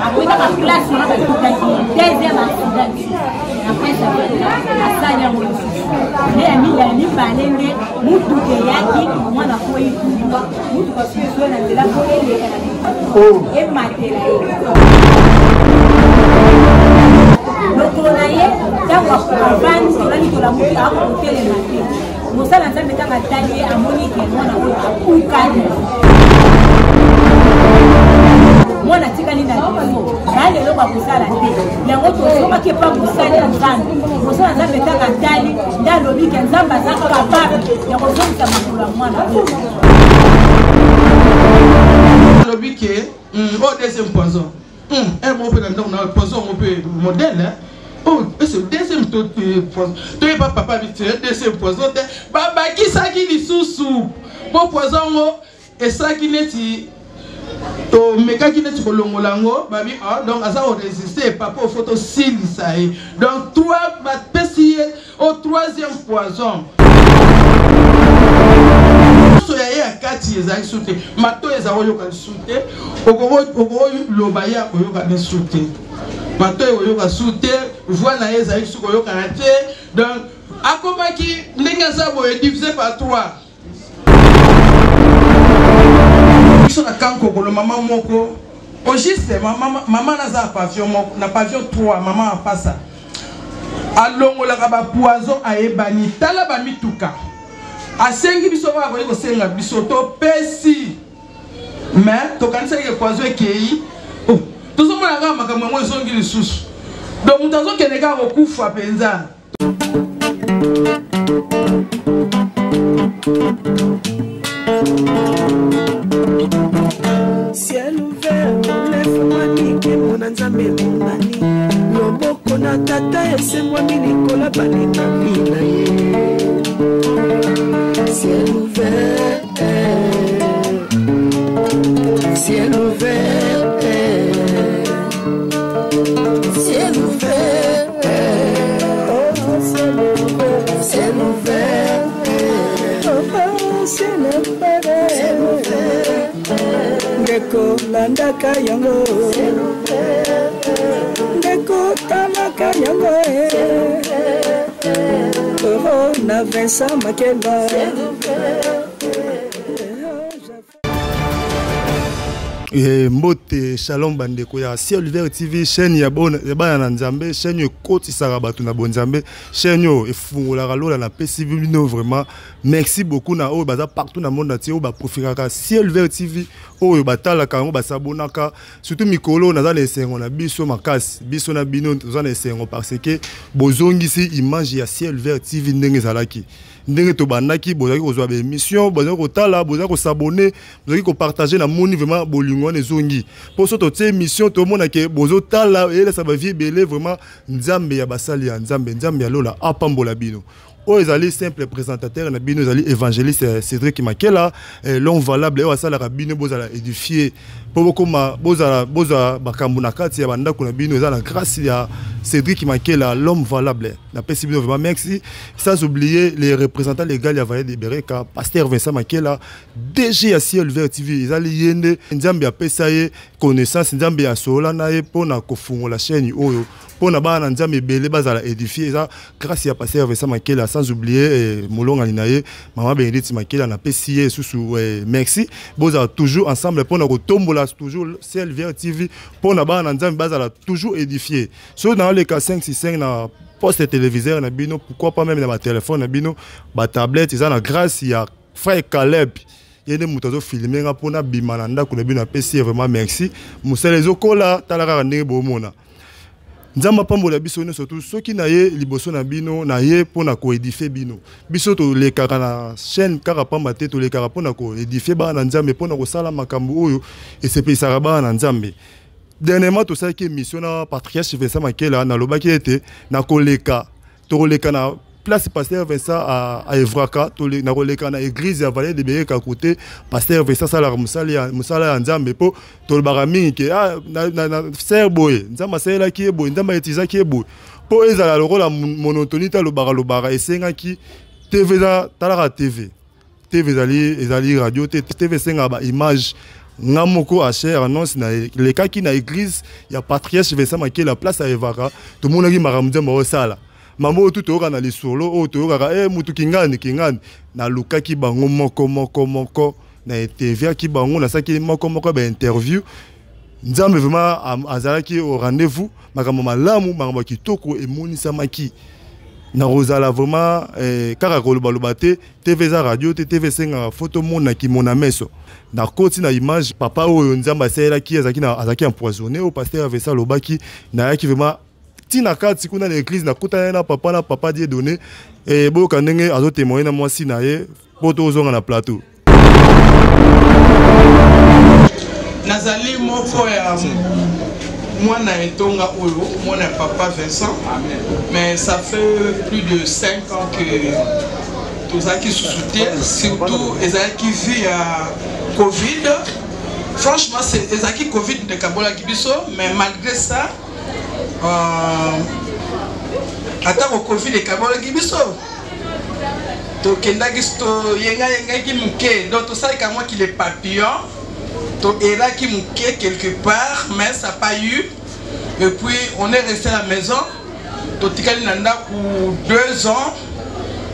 Après, dans la place, on a fait deuxième accident. Après, ça fait la salle à mon mais à mis la nuit, par l'année, Moutou de Yaki, moi, la foi, Moutou parce que je suis là pour les et Matela. Le colonaïe, dans la campagne, sur la nuit de la mouille, à côté les matins. Nous sommes en train de mettre un taillé à Monique et moi, moi na tikali na biso nale lo ba kusala te yango to so ba ke pa kusala nzambe kusala nzambe taka tali ndalo bike nzamba zaka papa yango so mtamakula mwana lo bike o deuxième poison un mot peut dans na poison on peut modèle oh c'est deuxième poison toi pas papa vite deuxième poison baba qui ça qui li susu bon poison mo et ça qui neti to meka qui n'est pas longolango babi ah donc à ça on résistait papa au photo s'il ça donc toi va pessier au troisième poison soyez à 4 years sauté mato les awo yoka sauté ogo lobaya oyoka sauté mato oyoka sauté voilà les ayi suko yoka raté donc akomaki ndenge ça boye divisé par 3 na kanko ko maman moko au juste maman na pavillon na pavillon 3 maman a passa alongo la ba poison aebani tala ba mituka asengi biso ba ko senga biso to pesi mais to kanisa ke poison ekei oh to so mona ga makambo ngo songi lisusu donc mutazo keneka ko kufa penza. Ciel ouvert, lève-moi nique mon anzambe monani. Loboko na tata ese moi minikola baninga mina ye. Ciel ouvert, ciel ouvert, ciel ouvert, oh ciel ouvert, ciel ouvert, oh ciel ouvert, ciel ouvert. Ndeko landaka yango Ndeko talaka yango Oh na Vincent Makeba. Mbote shalom bandeko ya Ciel Ouvert TV chaîne ya bana nzambe chaîne yo koti sarabatu na bonzambe chaîne yo efungolaka lola na pesi bino vraiment merci beaucoup na oyo baza partout na monde entier oyo ba profitaka Ciel Ouvert TV oyo batalaka ngo basabonaka surtout mikolo naza na esengo na biso makasi biso na bino naza na esengo parce que bozongisi image ya Ciel Ouvert TV ndenge zalaki ndenge to bandaki bozaki kozwa ba émission bozaki kotala bozaki s'abonner bozaki ko partager na moni vraiment bolingo ne zongi pour soto te émission to mona ke bozo tala et ça va vie belé vraiment nzambe ya basali ya nzambe ya lola apambola bino o ezali simple présentateur na bino ezali évangéliste Cédric Makela l'homme valable et asala ka bino bozala édifier pour bozala bakambu na kati ya bandako na bino ezala grâce ya Cédric Makela l'homme valable na pesi bino vraiment merci sans oublier les représentants légaux ya Valle de Bereka pasteur Vincent Makela DG ya Ciel Ouvert TV ezali yende nzambe ya pesa ye connaissance nzambe ya sola na ye pona kofungola chaîne oyo pona bana nzambe belé bazala édifier ça grâce ya pasteur Vincent Makela sans oublier molonga linaye maman Bénédicte Makela na pesi ye sous merci boza toujours ensemble pona ko tombola toujours Ciel Ouvert TV pona bana nzambe bazala toujours édifier so dans les cas 565 na poste téléviseur na bino pourquoi pas même na ba téléphone na bino ba tablette ils na grâce ya frère Caleb yene mutazo filmer nga pona bimana ndako na bino pesi vraiment merci muselezo kola talaka ndenge bomona nzamba pambola biso ne surtout soki na ye liboso na bino na ye pona ko édifier bino biso to le kaka na chaîne kaka pamba te to le kaka pona ko édifier ba na nzambe pona ko sala makambo oyo et c'est pesa ba na nzambe. Dernièrement tout ça qui est mission na patriarche Vincent Makela na lobaki ete na koleka to koleka na place pasteur Vincent à Evraka to na koleka na église ya Valle de Bereka côté pasteur Vincent sala musala nzambe po to barami ke na ser boy nzamba sala ki boy nzamba etiza ki boy po ezala lokola monotonie ta lobara esenga ki TV za talaka TV ezali radio TV senga ba image ngamoko a cher annonce na les cas qui na église ya patriarche Vincent Maké la place à Evaka tout monde qui maramdia mo sala mamo tout oka na lisolo o to oka mutu kingani na luka ki bango moko na TV ki bango na saki moko ba interview nzambe vraiment azalaki au rendez-vous makambo malamu makambo kitoko emonisa maki na rozala vraiment kaka koloba te TV za radio TV senga photo mona ki mona meso na koti na image papa oyo nzamba asela ki azaki empoisonné au pasteur avait ça lobaki na yaki vraiment tina kati kuna na église na kota na papa die donné et boka ndenge azo témoigner na mwasi na ye poto ozonga na plateau nazali moko ya mwana etonga oyo mwana papa Vincent. Mais ça fait plus de 5 ans que tous qui soutiennent, surtout qui vit à Covid. Franchement, c'est qui Covid de Kabola Kibiso, mais malgré ça, attends au Covid de Kabola Kibiso. To kendagisto yenga ki muke, donc tout ça est moi qui les papillons. To era qui muke quelque part, mais ça n'a pas eu. Et puis on est resté à la maison. To tikali nanda pour 2 ans.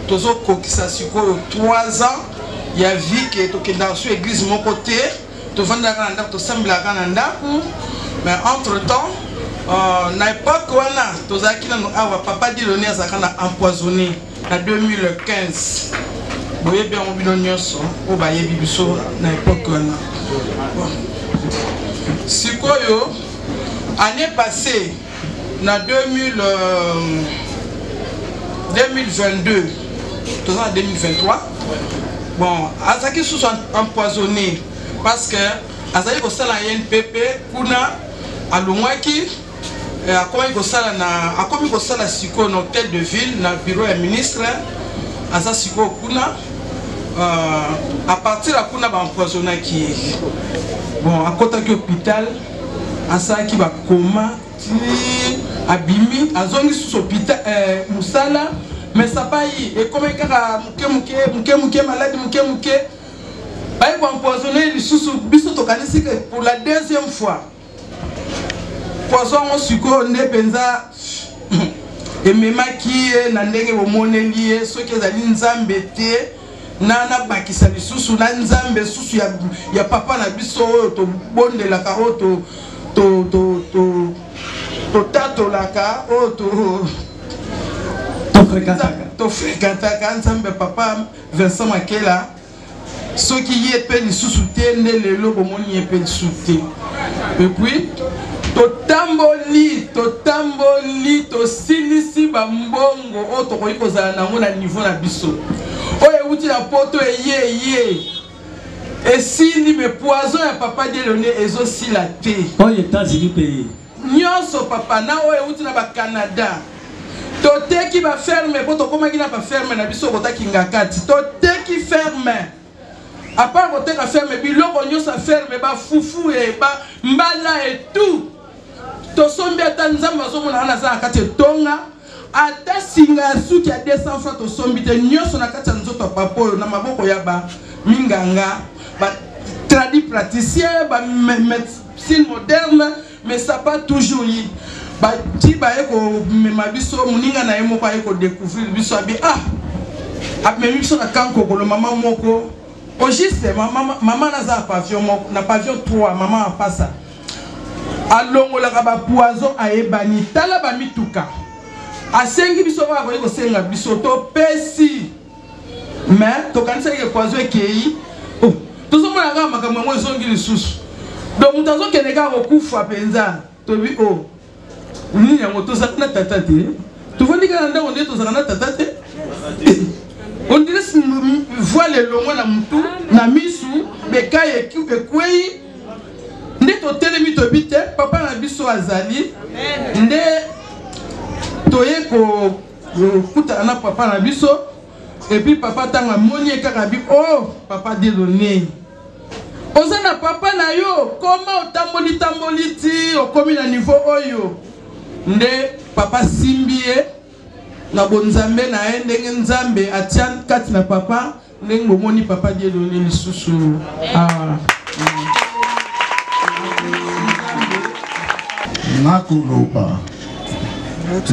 Tozo kokisa siko 3 ans. Il y a vie que to kenda sur église mon côté. To vanda nanda to sembla nanda. Mais entre temps, na époque wana tozaki na awa papa Dieudonné azakana empoisonné en 2015. Boye bien on binonyoso o baye bibiso na époque wana. Sikoyo année passée na 2022 en 2023 bon azaki sous empoisonné parce que azali ko sala NPP kuna alongwaki akomi ko sala siko na hôtel de ville na bureau ya ministre asa siko kuna à partir de kuna ba empoisonné qui bon à côté de l'hôpital asa ki ba coma abimi azongi sous hôpital musala mais ça pas y et comme kaka muke malade muke baye ko empoisonné lisusu biso to kanisi que pour la 2e fois poison on suko ne penza et memaki na ndenge bomoneli soki ezali nzambe te nana bakisa lisusu na nzambe susu ya papa na biso to bondela ka to tato laka to frekataka nzambe papa Vincent Makela soki ye pe lisusu te ne lelo bomoni ye pe lisusu te. Et puis totamboli tosilisi bambongo o tokoki kozala nango na niveau na biso oyo euti na poto eye esili me poison ya papa Dieudonné ezosila te oyo États-Unis pays nyonso papa na oyo euti na ba Canada toteki ba ferme po tokomaki na ba ferme na biso kotaki ngakati toteki ferme à part koteka ferme biloko nyonso ferme ba fufu e ba mbala et tout tosombi ata nzambe azomona na za kati tonga ata singa suki ya 200 fois tosombi te nyonso na kati ya nzoto papa oyo na maboko ya ba minganga ba tradi praticien ba médecine moderne mais ça pas toujours yi ba ti ba eko mema biso muninga na yemo pa eko découvrir biso abi memi biso na kanko ko mama moko au juste maman na za pavillon moko na pavillon 3 maman a passa alongo la ba poison aebani tala ba mituka asengi biso ba ko senga biso to pesi mais to kanisa ke poison ekei to so mona ga makambo mo zongi lisusu donc mutazo kenega ko kufa penza to bi ni ya moto sa na tata te to vandi kana ndako nde to sa na tata te on dirait voit le longo na mutu na misu bekaye ekwei nde to telemi to bite papa na biso azali nde toye ko kuta na papa na biso et puis papa tanga moni kaka bi papa Dieudonné oza na papa na yo comment otamboli ti okomi na niveau oyo nde papa simbie na bonzambe na ye ndenge nzambe atia kati na papa ndenge bomoni papa Dieudonné lisusu nakoloba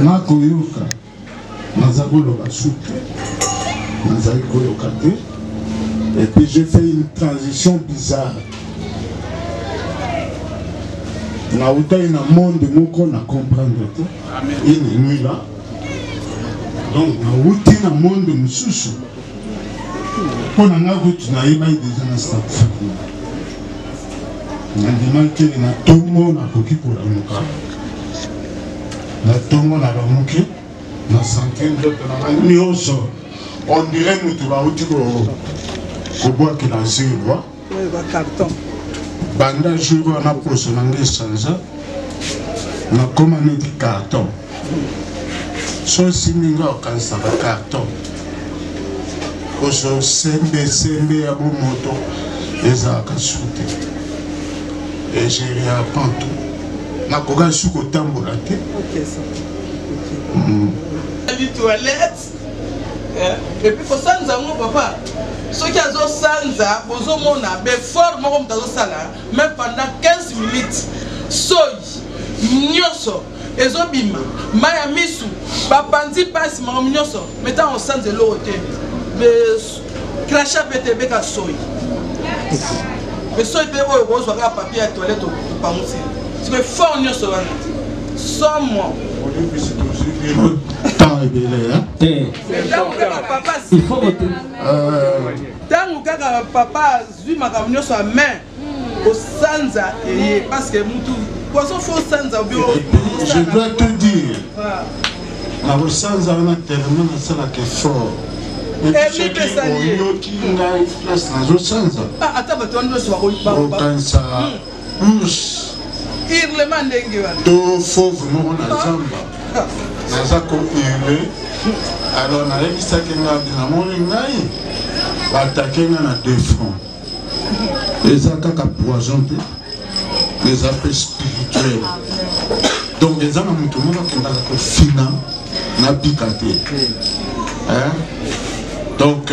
nakoyoka naza koloba suki nazali koyoka te et puis j'ai fait une transition bizarre na utai na monde moko na comprendre te une nuit là donc na uti na monde mususu pona nga kutu na yeba déjà na stade na dimaki na tongo na koki pour la muka na tongo na la muki na santé ndoto na nyonso on dirait mutu ba uti ko boire que dans ce roi carton banda jour na poso na nge sanza na commande de carton so sininga okanisa ba carton poso sembe ya bo moto eza kasute et j'ai rien pantou na koga suko tambola te OK ça les toilettes et puis pour ça nous avons papa ceux qui ont sanza bozo mona be fort moko mtazo sala même pendant 15 minutes soy nyoso ezobima maya misu bapanzi pasi mama nyoso meta on sanze lo hotel be crachat PTB ka soy be soy be o bozo ka papier toilette pa musi c'est que fort nyoso wana somo il faut voter. Tant que papa zui makamnyo sa main au sanza et parce que mutu poisson faut sanza bio. Je dois te dire. Na au sanza on a tellement ça la que fort. Et puis qui n'a place na au sanza. Ah attends bah toi on doit se voir au kansa. Irlement ndenge wana. To faut vraiment na zamba. Naza ko irle. Alors na rebisa kenga na moni ngai. Attaquer na 2 francs. Les attaques poison, les appels spirituels. Donc les gens qui ont fina na piqué. Donc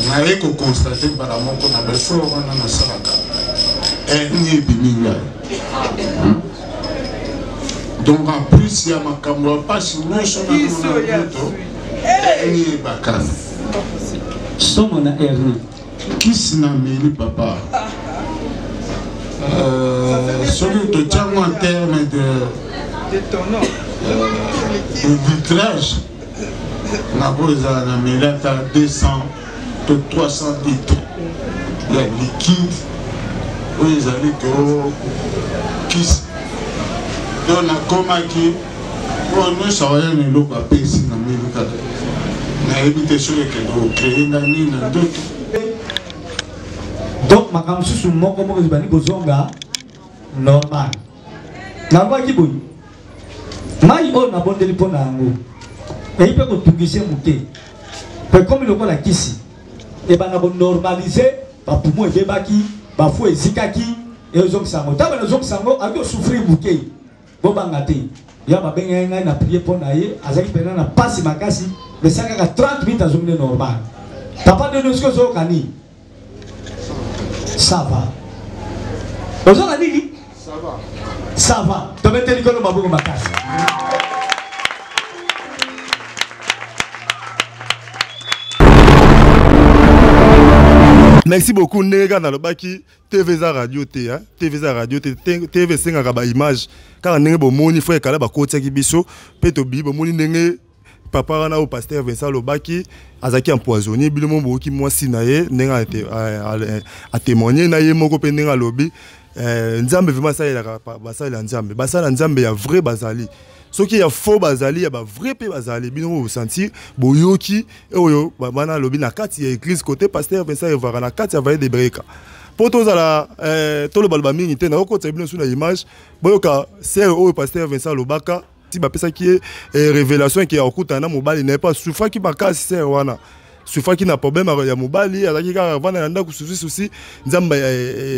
na eko constater par la mort qu'on a besoin na salaka. Et ni biminga. Donc en plus il y a ma camera pas sinon je suis ni bakana. Somme on a erré. Qui s'en a mêlé papa? Celui de Tiango en termes de vitrage. On a besoin de mêler à 200 de 300 litres. Il y a liquide. Où ils allaient que qui donc on a comme qui on ne saurait pas le papier ici dans le cas. Na éviter sur les que créer na d'autres. Donc ma kam susu moko moko zibani bozonga normal. Na kwa kiboyi. Mai o na bondeli pona yango. Et il peut ko tungise muke. Pe comme le ko la kisi. E bana ko normaliser ba poumon e baki, ba fo ezikaki e ozong sango. Ta bana ozong sango a ko souffrir muke. Bo banga te. Ya ba benga ngai na prier pona ye, azaki pena na pasi makasi. Mais ça a 30 minutes à journée normale. T'as pas de nous que ça cani. Ça va. Vous avez dit? Ça va. Ça va. Tu vas te dire que nous avons ma casse. Merci beaucoup Nega na lobaki TVza radio te hein TVza radio te TV singa ba image car ndenge bo moni frère kala ba kotia ki biso pe to bi bo moni ndenge papa na au pasteur Vincent lobaki azaki empoisonné bilomo boki mwasi na ye ndenge a témoigner na ye moko pe ndenge lobi nzambe vraiment ça il a basala nzambe basala nzambe ya vrai bazali ce qui est faux bazali ya ba vrai pe bazali bino vous sentir boyoki e oyo bana lobi na kati ya église côté pasteur Vincent Evara na kati ya vaille de breka poto zala to lo balba mingi te na ko tsa bino sur la image boyoka c'est oyo pasteur Vincent lobaka si ba pesa ki révélation qui a okuta na mobali n'est pas souffra qui ba kasi c'est wana souffra qui n'a problème ya mobali azaki ka vana nda ku souci nzamba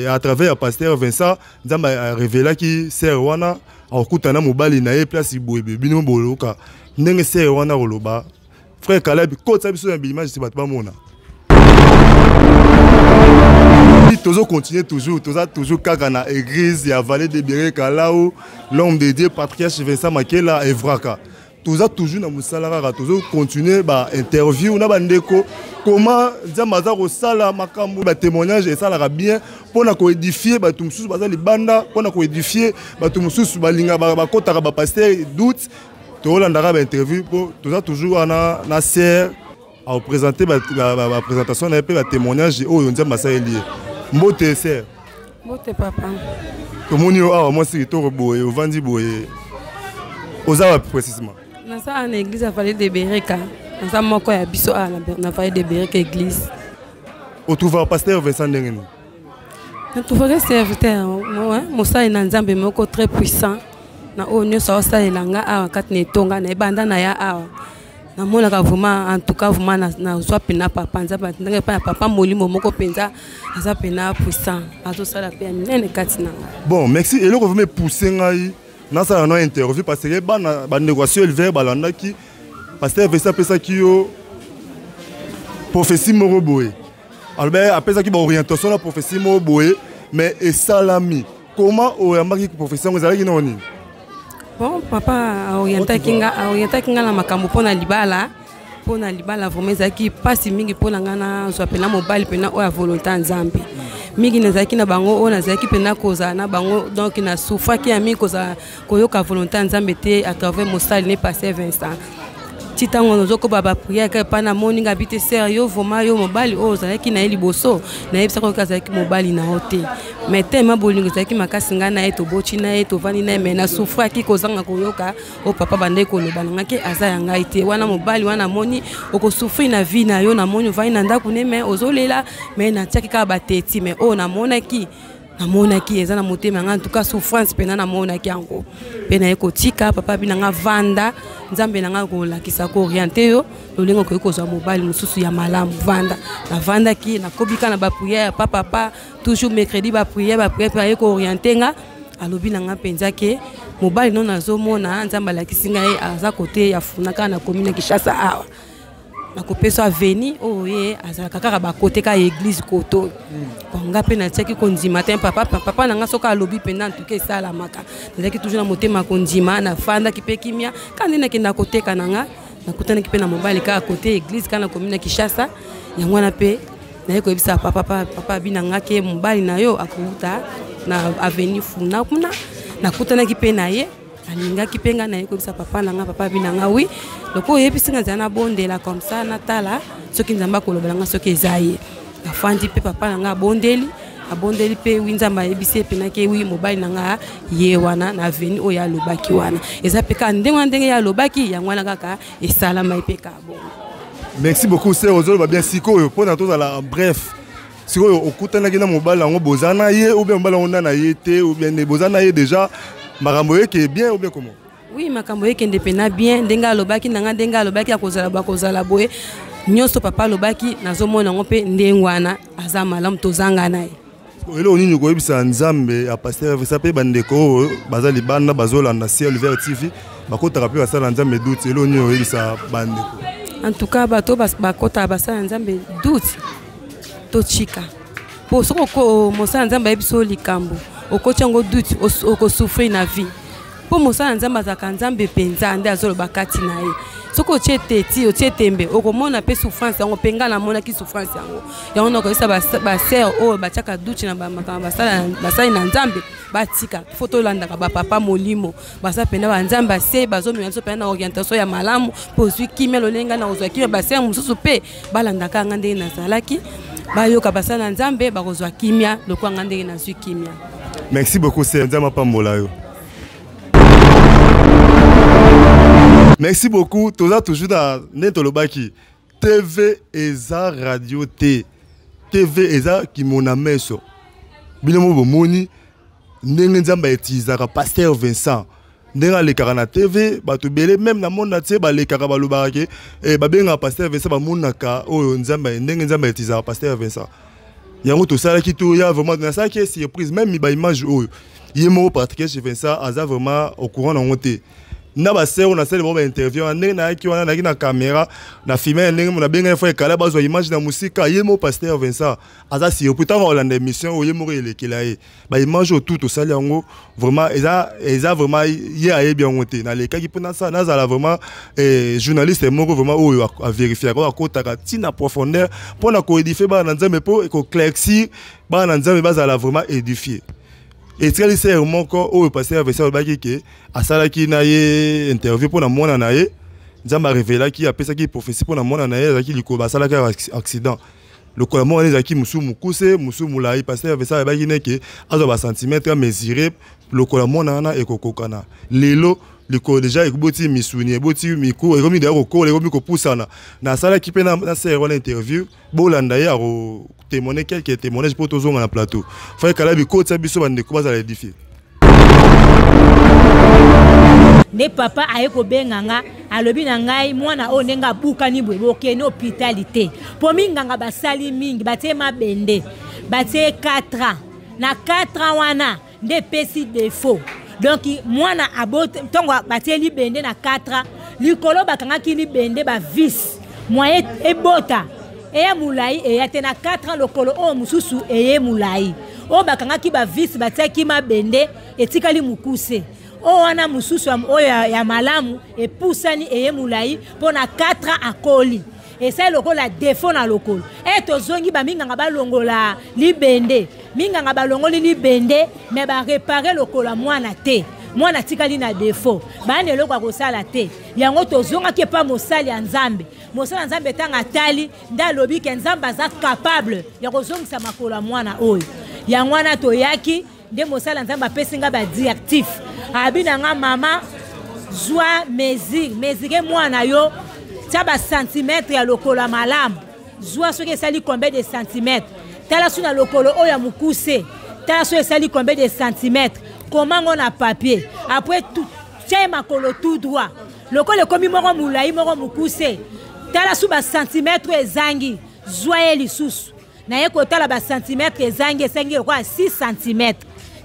à travers pasteur Vincent nzamba révéla qui c'est wana akutana mobali na ye place boyebe bino boloka ndenge sere wana koloba frère Kalabi kota biso ya bilima je bato bamona toujours continuer toujours kaka na église ya Vallée de Bireka là où l'homme de Dieu patriarche Vincent Makela Evraka toujours na musala kaka toujours continuer ba interview na bandeko comment Nzambe ko sala makambo ba témoignage et ça la bien pour na ko édifier ba tumususu baza libanda pour na ko édifier ba tumususu balinga ba kota ba pasteur doute to landaka ba interview pour toujours na sœur à présenter la présentation et la témoignage au Nzambe ça lié mbote sœur mbote papa to monio awa moi si to boye o vandi boye ozawa précisément na ça en église à Vallée de Bireka na ça moko ya biso na Vallée de Bireka église o trouve pasteur Vincent Ndengeni na trouve serviteur mosa na Nzambe moko très puissant na onyo sa osa elanga awa kat ne tonga na banda na ya awa na mona ka vraiment en tout cas vraiment na zwa pena papa nzaba ndenge pa papa molimo moko penza aza pena puissant azo sala pe nene katina. Bon merci et le ko me pousser ngai na ça na interview parce que ba négocier le verbe balanda ki pasteur Vincent pesa ki yo prophétie moko boye Albert apesa ki ba orientation la prophétie moko boye mais et salami comment o yambaki prophétie ngozala ki noni. Bon, papa orienté kinga na makambo pona libala vraiment zaki pasi mingi pona ngana so pena mobile pena o ya volonté Nzambe mingi na zaki na bango o na zaki pena koza na bango donc na soufa ki ami koza koyoka volonté Nzambe te à travers mosali ne passé Vincent titango nozoko baba prière ka pana moninga bité sérieux vraiment yo mobali o zaki na liboso na yebisa ko kazaki mobali na hote mais tellement bolingo zaki makasi ngana eto bochi na eto vani na mena souffra ki kozanga koyoka o papa bande ko loba ngaki aza ya ngai te wana mobali wana moni oko souffrir na vie na yo na moni vani na ndaku ne mais ozolela mais na tiaki ka bateti mais o na mona ki eza na motema nga en tout cas souffrance pena na mona ki yango pena eko tika papa binanga vanda Nzambe nanga ko lakisa ko orienter yo lolingo ko kozwa mobali mususu ya malamu vanda ki na kobika na ba prière papa toujours mercredi ba prière pa ko orienter nga alobi nanga penza ke mobali non azomona Nzambe lakisi ngai aza côté ya funaka na commune Kishasa awa na kopesa veni oye azalaka kaka ba côté ka église koto nga pe na tiaki kondima te papa nanga soka alobi pena ntuke sala maka ndaki toujours na motema kondima na fanda kipekimia kandi na kenda côté kananga na kutana kipena mobali ka côté église kana commune Kishasa yango na pe na yeko ebisa papa binanga ke mobali na yo akuta na avenue funa kuna na kutana kipena ye alinga kipenga na yeko bisa papa nanga papa binanga oui loko yebisinga zana bondela comme ça natala soki Nzamba kolobelanga soki ezaye afandi pe papa nanga abondeli pe Nzamba yebise pe na ke oui mobile nanga ye wana na veni oya lobaki wana eza pe ka ndenge ya lobaki yangwana kaka esalama pe ka bon. Merci beaucoup sœur ozolo ba bien sikoyo pona to la bref sikoyo okutana kina mobile ngo bozana ye ou bien mobile ngo na ye te ou bien ne bozana ye déjà makambo qui est bien ou bien comment? Oui, makambo qui est bien, denga lobaki nanga denga lobaki akozala boye. Nyoso papa lobaki nazomona ngope ndengwana azama lam tozanga nae. Elo nini ko yebisa Nzambe a pasteur ça pe bandeko bazali bana bazola na Ciel Vert TV bakota rappeler basala Nzambe doute elo nini yebisa bandeko. En tout cas bato bakota basala Nzambe doute to chika. Po soko mosala Nzambe yebiso likambo. Okochango doute oko souffrir na vie po mosala Nzambe azaka Nzambe penza nde azoloba kati na ye soko teti ochetembe okomona pe souffrance yango penga na mona ki souffrance yango yango noko isa ba sœur o ba chaka doute na ba makamba basala na Nzambe batika photo landa ka ba papa molimo basa pena ba Nzambe ase bazomela so pena na orientation ya malamu po zwi kimelo lenga na ozwa kimelo ba sœur mususu pe balanda ka ngande na zalaki bayoka basala Nzambe bakozwa kimia lokwa ngande na zwi kimia. Merci beaucoup, c'est Nzamba Pambola. Merci beaucoup. Toza toujours dans Netolobaki. TV Eza Radio T. TV Eza qui mon ameso. Binomo bomoni. Ndenge Nzamba etizaka pasteur Vincent. Ndenge le karana TV bato belé même na monde natie ba le karaba lobake e ba benga pasteur Vincent ba monaka o Nzamba ndenge Nzamba etizaka pasteur Vincent. Yango to sala ki to ya vraiment na ça qui est surprise même mi ba image oyo il m'a pratiqué chez Vincent aza vraiment au courant dans monter na ba sœur on a fait une interview na ki wana na caméra na filmer na benga fois kala bazo image na musique il m'a pasteur Vincent aza si pourtant on a une émission où il m'a relekelaye ba image tout sali yango vraiment eza vraiment il a bien monté na les cas qui pendant ça na za vraiment journaliste moko vraiment ou à vérifier ko akotaka tina profondeur pour na ko édifier ba na nzambe po ko claircir ba na nzambe ba za la vraiment édifier. Et très sincèrement quand au pasteur Vincent Baki que à ça qui na ye interview pour na mona na ye nzamba révéla qui a pesa qui prophétie pour na mona na ye qui liko ba sala ka accident le collement les aki musu mukuse musu mulai pasteur Vincent Baki ne que azo ba centimètre mesurer le collement na e kokokana lelo liko déjà ekuboti misuni eboti miku ekomi d'ailleurs ko ekomi ko pusana na sala qui pe na sero l'interview bolanda ye aro témoigner quelques témoignages pour tous dans le plateau. Faut que la bico ça biso bande ko bazala édifier. Ne papa ayeko benganga alobi na ngai mwana o nenga buka ni bweboke no hospitalité. Po minganga basali mingi batema bende. Batie 4 ans. Na 4 ans wana nde pesi défaut. Donc mwana abote tongo batie li bende na 4 ans. Likolo bakanga ki li bende ba vis. Moye ebota. Eya mulai eya tena 4 ans lokolo o mususu eye mulai o bakanga ki ba vis bataki ma bende etikali mukuse o wana mususu o ya malamu e pusani eye mulai pona 4 ans akoli et ça lokola défaut na lokolo e tozongi ba minganga balongola libende minganga balongoli libende mais ba réparer lokola mwana te mwana tikali na défaut bane lokwa ko sala te yango tozonga ke pa mosali ya nzambe mosala nzambe tanga tali nda lobi ke nzamba za capable ya kozongisa makola mwana oyo ya mwana to yaki nde mosala nzamba pesinga ba directif abina nga mama zwa mesure mwana yo tia ba centimètre ya lokola malamu zwa soki esali combien de centimètres tala suna lokolo oyo ya mukuse tala so esali combien de centimètres comment on a papier après tout tia makolo tout droit lokolo komi moko mulai moko mukuse tala sous ba centimètre ezangi zoye lisusu na ye kotala ba centimètre ezangi esengi kwa 6 cm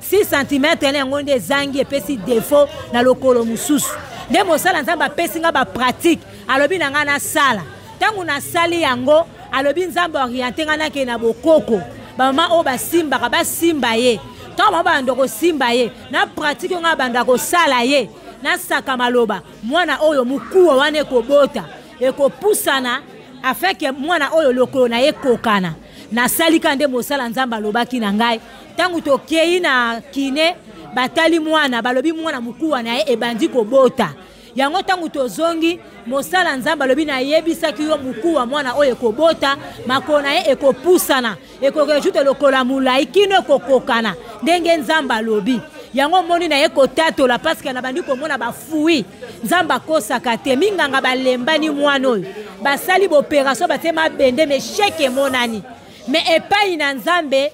6 cm na ngonde ezangi epesi défaut na lokolo mususu nde mosala nzamba pesinga ba pratique alobi na nga na sala tangu na sali yango alobi nzamba orienté nga na ke na bokoko ba mama o ba simba ye tangu ba ndoko simba ye na pratique nga banda ko sala ye na saka maloba mwana oyo mukuwa wane kobota eko pusana afeke mwana oyo lokolo na ekokana na salika nde mosala nzamba lobaki na ngai tangu tokei na kine batali mwana balobi mwana mukuwa na ebandi kobota yango tangu tozongi mosala nzamba lobi na yebisaki yo mukuwa mwana oyo kobota makona ye ekopusana ekokejute lokola mulai kino ekokokana ndenge nzamba lobi yango moni na yeko tatola parce que na bandi ko mona ba fui nzamba kosaka te minganga balembani mwana oyo basali opération batema bende me cheke monani mais epai na nzambe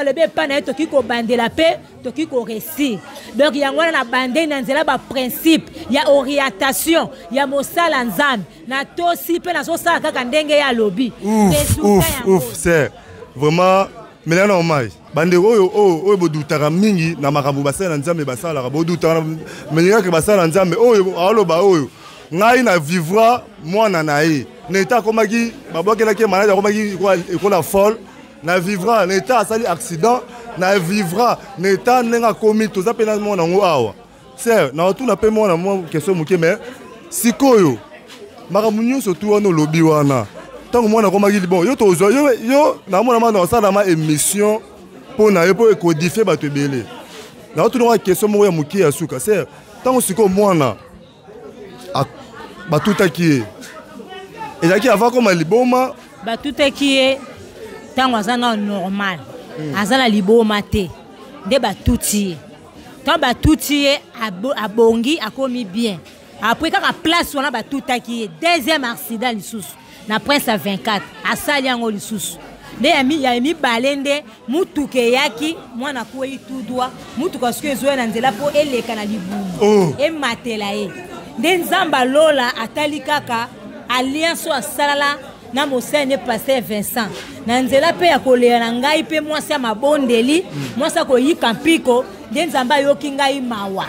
lebe pa na to kiko bandela pe to kiko réussir donc yango na bande na nzela ba principe ya orientation ya mosala nzambe na to si pe na so sala kaka ndenge ya lobi ouf c'est vraiment mais là normal bande oyo bodutaka mingi na makambo basala nzambe basala bodutaka mais que basala nzambe oyo aloba oyo ngai na vivra mwana na ye neta komaki babokelaki malade komaki ekola folle na vivra neta asali accident na vivra neta nenga komi toza pena mwana ngo awa c'est na otuna pe mwana mo question muke mais sikoyo makambo nyonso tu wana lobi wana tango mwana komaki bon yo tozo yo na mwana mwana osala ma émission pour na yo pour codifier bato ebele na otuna question mo ya muke ya suka c'est tango siko mwana batutaki ezaki avant comme liboma batutaki tango azana normal azana liboma te nde batuti tant batuti abongi akomi bien après kaka place wana batutaki deuxième accident lisusu na prince à 24 asali yango lisusu nde ya mi balende mutuke yaki mwana kwei tout droit mutuka siko ezoya na nzela po eleka na libumu ematela ye nde nzamba lola atali kaka alliance asalala na mosene pasteur Vincent na nzela pe ya kolera na ngai pe mwasi ya mabondeli mwasi koyika mpiko nde nzambe ayoki ngai mawa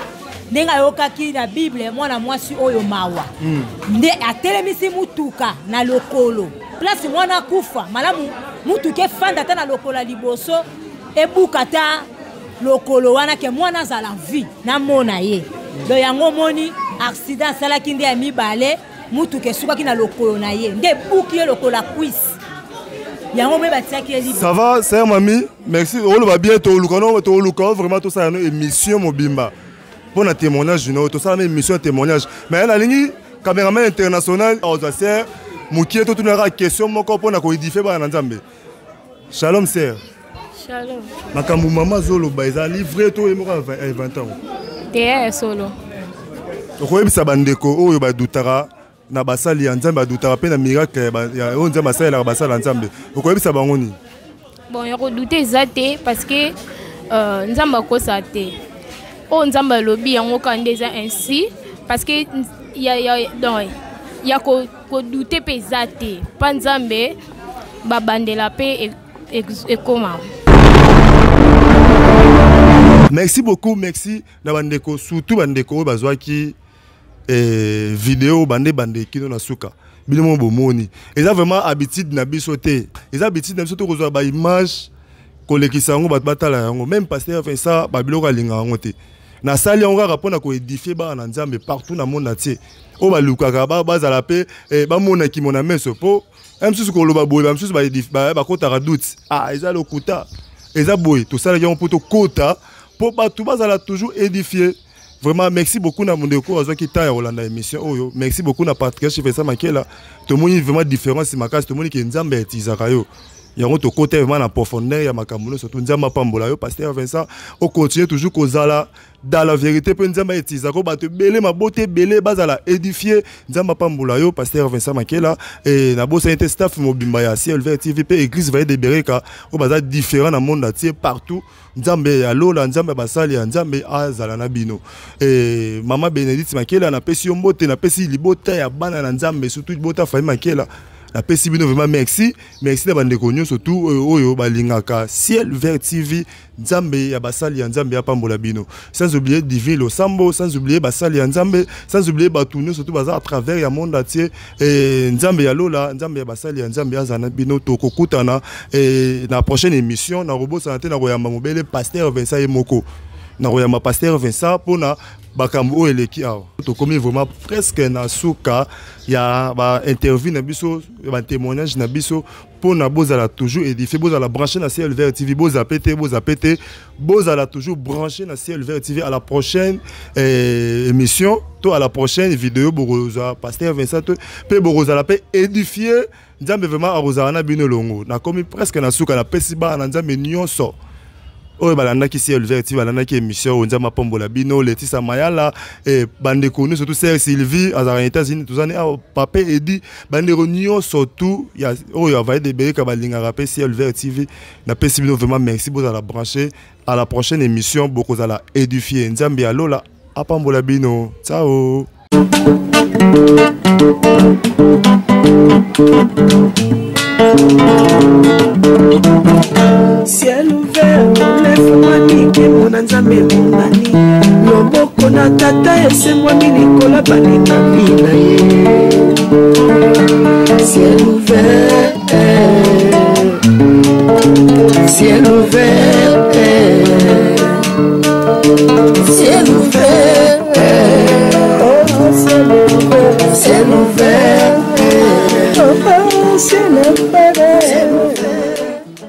ndenge ayokaki na bible mwana mwasi oyo mawa nde atelemisi mutuka na lokolo place mwana kufa malamu mutuka efanda ata na lokolo ya liboso ebuka ta lokolo wana ke mwana azala vie namona ye do yango moni accident asalaki nde ya mibale mutuka esukaki na lokolo na ye nde ebuki ye lokolo ya kwisi yango mwe batiaki eli ça va c'est mami merci oloba bien toluka vraiment tout ça une émission mobimba pour un témoignage tout ça une émission témoignage mais la ligne caméraman international aux sœurs mukie tout une question moko pour na ko édifier ba na nzambe shalom sœur shalom makambu mama zolo ba eza livré to e moko 20 ans te solo okoyebisa bandeko oyo badutaka na basali ya nzambe badutaka pe na miracle ya oyo nzambe asalelaka basala nzambe okoyebisa bango nini bon ya kodute eza te parce que nzambe akosa te oyo nzambe alobi yango kaka nde eza ainsi parce que ya kodute mpe eza te mpa nzambe babandela mpe ekoma. Merci beaucoup, merci na bandeko surtout bandeko bazwaki vidéo bande kino na suka bilimo bomoni eza vraiment habitude na biso te eza habitude na biso to kozwa ba image kolekisa yango batala yango même pasteur fait ça babiloko alinga yango te na sali yango kaka mpona koédifier ba na nzambe partout na monde entier o balukaka bazala pe bamona kimona meso po msusu koloba boye bamsusu bakotaka doute eza lokuta eza boye tosalaki yango mpo tokota po bato bazala toujours édifier. Vraiment, merci beaucoup na mondeko azwaki ta ya Rolanda émission oyo. Merci beaucoup na Patrick Chefesa Makela. To moni vraiment différence makasi to moni ke nzambe etizaka yo. Yango to côté vraiment na profondeur ya makambo surtout nzamba pambola yo pasteur Vincent on continue toujours kozala dans la vérité pe nzamba etizaka bato belé mabote belé bazala édifier nzamba pambola yo pasteur Vincent Makela et na bosa inte staff mobimba ya CLV TV pe église va de Bereka o baza différent na monde entier partout nzambe ya lola nzambe basali ya nzambe azala na bino et mama Benedict Makela na pesi yo mbote na pesi libota ya bana na nzambe surtout libota fa Makela na pesi bino vraiment merci na bandeko nyo surtout oyo balingaka Ciel Vert TV nzambe ya basali ya nzambe ya pambola bino sans oublier Divin Losambo sans oublier basali ya nzambe sans oublier batunyo surtout baza à travers ya monde entier et nzambe ya lola nzambe ya basali ya nzambe azana bino tokokutana et na prochaine émission na robot santé na koyamba mobele pasteur Vincent Emoko na koyamba pasteur Vincent pona bakambo eleki awa tokomi vraiment presque na suka ya ba interview na biso ba témoignage na biso pona bozala toujours édifié bozala branché na Ciel Vert TV bozala pété bozala toujours branché na Ciel Vert TV à la prochaine émission to à la prochaine vidéo boroza pasteur Vincent pe boroza pe édifié nzambe vraiment arozana na bino longo na komi presque na suka na pesiba na nzambe nyonso oyo balandaki Ciel Vert TV balandaki émission on nzamba pambola bino Letisa Mayala et bandeko nous surtout Sœur Sylvie azara États-Unis tozani papa edi bandeko nyonso surtout ya oyo va de Bereka balinga rapé Ciel Vert TV na pesi bino vraiment merci vous à la brancher à la prochaine émission beaucoup à la édifier nzambe ya lola apambola bino ciao. Ciel ouvert, lève-moi nique mon nzambe monani loboko na tata ese-moi milikola baninga bina ye ciel ouvert ciel ouvert ciel ouvert ciel ouvert ciel ouvert